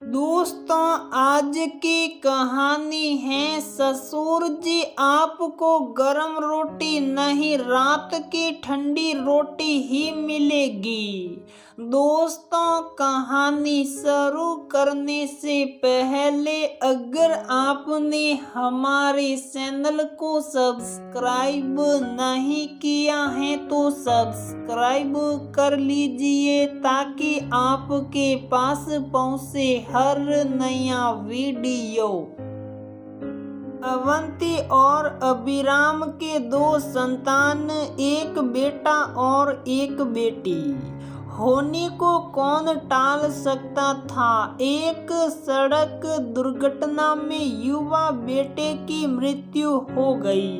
दोस्तों, आज की कहानी है ससुर जी आपको गरम रोटी नहीं, रात की ठंडी रोटी ही मिलेगी। दोस्तों, कहानी शुरू करने से पहले अगर आपने हमारे चैनल को सब्सक्राइब नहीं किया है तो सब्सक्राइब कर लीजिए ताकि आपके पास पहुंचे हर नया वीडियो। अवंती और अभिराम के दो संतान, एक बेटा और एक बेटी। होने को कौन टाल सकता था। एक सड़क दुर्घटना में युवा बेटे की मृत्यु हो गई।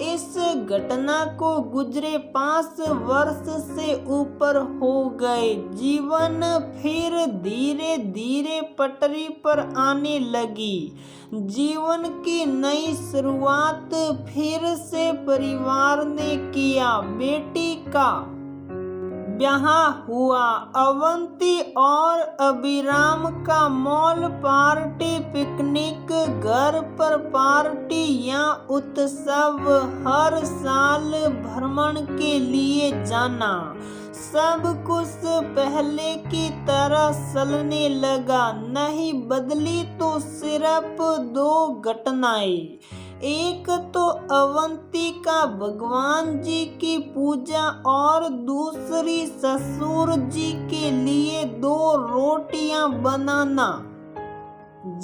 इस घटना को गुजरे 5 वर्ष से ऊपर हो गए। जीवन फिर धीरे धीरे पटरी पर आने लगी। जीवन की नई शुरुआत फिर से परिवार ने किया। बेटी का ब्याह हुआ। अवंती और अभिराम का मॉल पार्टी, पिकनिक, घर पर पार्टी या उत्सव, हर साल भ्रमण के लिए जाना, सब कुछ पहले की तरह चलने लगा। नहीं बदली तो सिर्फ 2 घटनाएं। एक तो अवंती का भगवान जी की पूजा और दूसरी ससुर जी के लिए 2 रोटियां बनाना।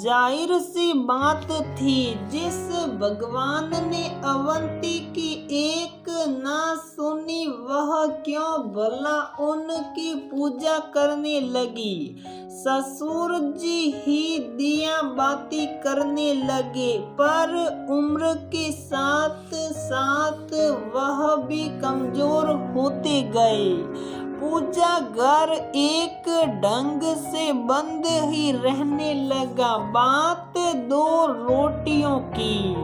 जाहिर सी बात थी, जिस भगवान ने अवंती की एक ना सुनी वह क्यों भला उनकी पूजा करने लगी। ससुर जी ही दिया बाती करने लगे, पर उम्र के साथ साथ वह भी कमजोर होते गए। पूजा घर एक ढंग से बंद ही रहने लगा। बात 2 रोटियों की।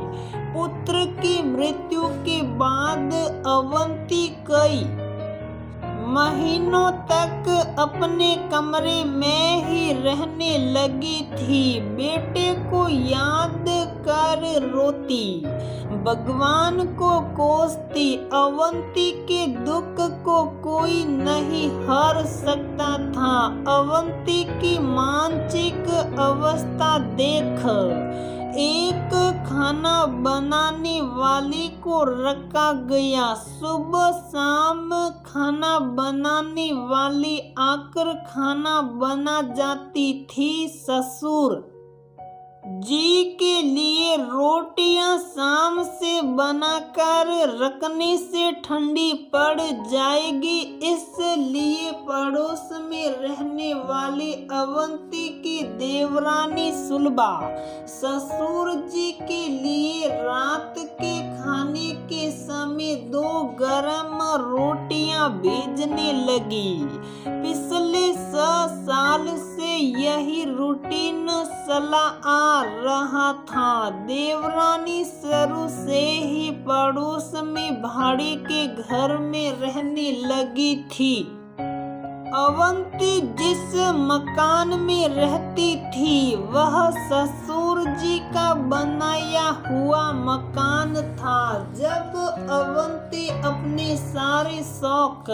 पुत्र की मृत्यु के बाद अवंती कई महीनों तक अपने कमरे में ही रहने लगी थी। बेटे को याद कर रोती, भगवान को कोसती। अवंती के दुख को कोई नहीं हर सकता था। अवंती की मानसिक अवस्था देख। एक खाना बनाने वाली को रखा गया। सुबह शाम खाना बनाने वाली आकर खाना बना जाती थी। ससुर जी के लिए रोटियां शाम से बनाकर रखने से ठंडी पड़ जाएगी, इसलिए पड़ोस में रहने वाली अवंती की देवरानी सुलभा ससुर जी के लिए रात के खाने के समय 2 गरम रोटियां भेजने लगी। पिछले 6 साल से यही रूटीन चला आ रहा था। देवरानी शुरू से ही पड़ोस में भाड़े के घर में रहने लगी थी। अवंती जिस मकान में रहती थी वह ससुर जी का बनाया हुआ मकान था। जब अवंती अपने सारे शौक,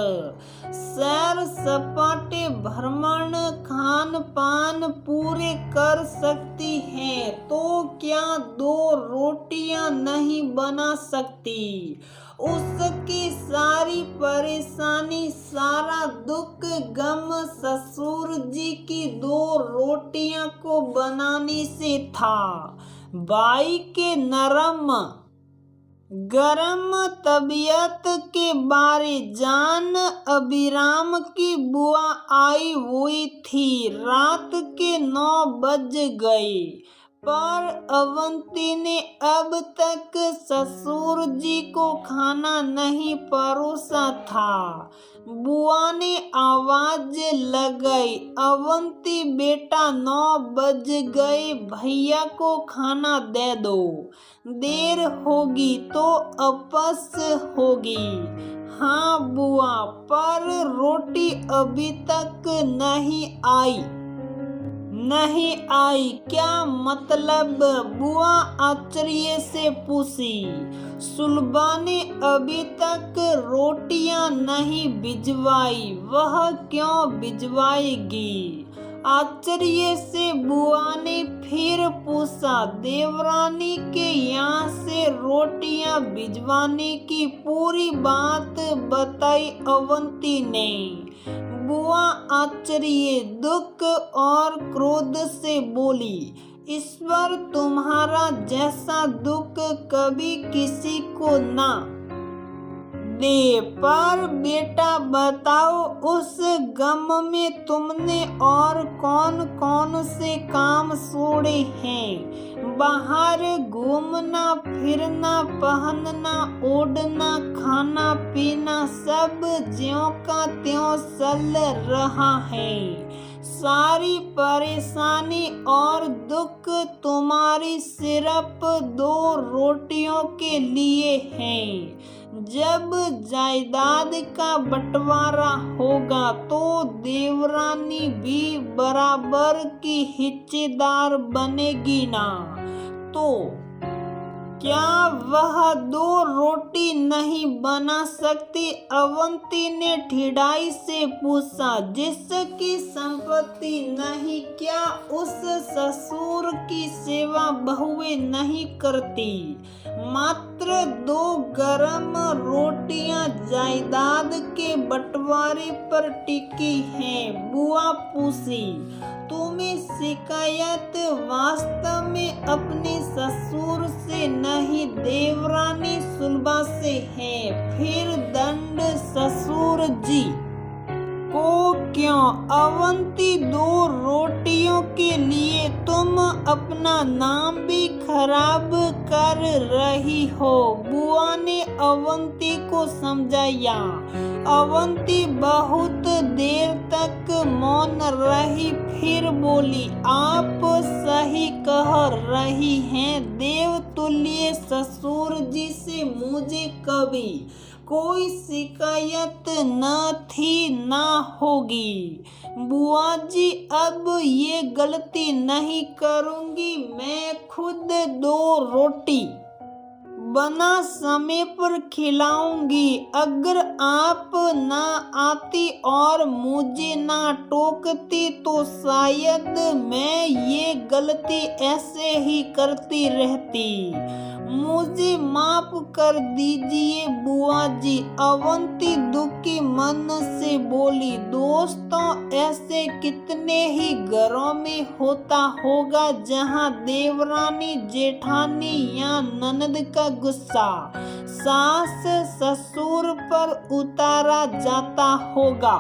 सैर सपाटे, भ्रमण, खान पान पूरे कर सकती है तो क्या 2 रोटियां नहीं बना सकती। उसकी सारी परेशानी, सारा दुख, गम ससुर जी की 2 रोटियां को बनाने से था। बाई के नरम गरम तबीयत के बारे जान अभिराम की बुआ आई हुई थी। रात के 9 बज गए, पर अवंती ने अब तक ससुर जी को खाना नहीं परोसा था। बुआ ने आवाज लगाई, अवंती बेटा 9 बज गए, भैया को खाना दे दो, देर होगी तो अपस होगी। हाँ बुआ, पर रोटी अभी तक नहीं आई। नहीं आई, क्या मतलब? बुआ आश्चर्य से पूछी। सुलभा ने अभी तक रोटियां नहीं भिजवाई, वह क्यों भिजवाएगी? आश्चर्य से बुआ ने फिर पूछा। देवरानी के यहाँ से रोटियां भिजवाने की पूरी बात बताई अवंती ने। बुआ आश्चर्य, दुख और क्रोध से बोली, ईश्वर तुम्हारा जैसा दुख कभी किसी को ना दे। पर बेटा बताओ, उस गम में तुमने और कौन कौन से काम छोड़े हैं? बाहर घूमना फिरना, पहनना ओढ़ना, खाना पीना सब ज्यों का त्यों चल रहा है। सारी परेशानी और दुख तुम्हारी सिर्फ 2 रोटियों के लिए है। जब जायदाद का बंटवारा होगा तो देवरानी भी बराबर की हिस्सेदार बनेगी ना? तो क्या वह 2 रोटी नहीं बना सकती? अवंती ने ठिठाई से पूछा। जिसकी संपत्ति नहीं, क्या उस ससुर की सेवा बहुएं नहीं करती? मात्र 2 गरम रोटियां जायदाद के बंटवारे पर टिकी हैं। बुआ पूछी, तुम्हें शिकायत वास्तव में अपने ससुर से नहीं, देवरानी सुलभा से है? फिर दंड ससुर जी को क्यों? अवंती, 2 रोटियों के लिए तुम अपना नाम भी खराब कर रही हो। बुआ ने अवंती को समझाया। अवंती बहुत देर तक मौन रही, फिर बोली, आप सही कह रही हैं। देवतुल्य ससुर जी से मुझे कभी कोई शिकायत न थी, ना होगी। बुआ जी, अब ये गलती नहीं करूंगी। मैं खुद 2 रोटी बना समय पर खिलाऊंगी। अगर आप ना आती और मुझे ना टोकती तो शायद मैं ये गलती ऐसे ही करती रहती। मुझे माफ कर दीजिए बुआ जी, अवंती दुखी मन से बोली। दोस्तों, ऐसे कितने ही घरों में होता होगा जहां देवरानी जेठानी या ननद का गुस्सा सास ससुर पर उतारा जाता होगा।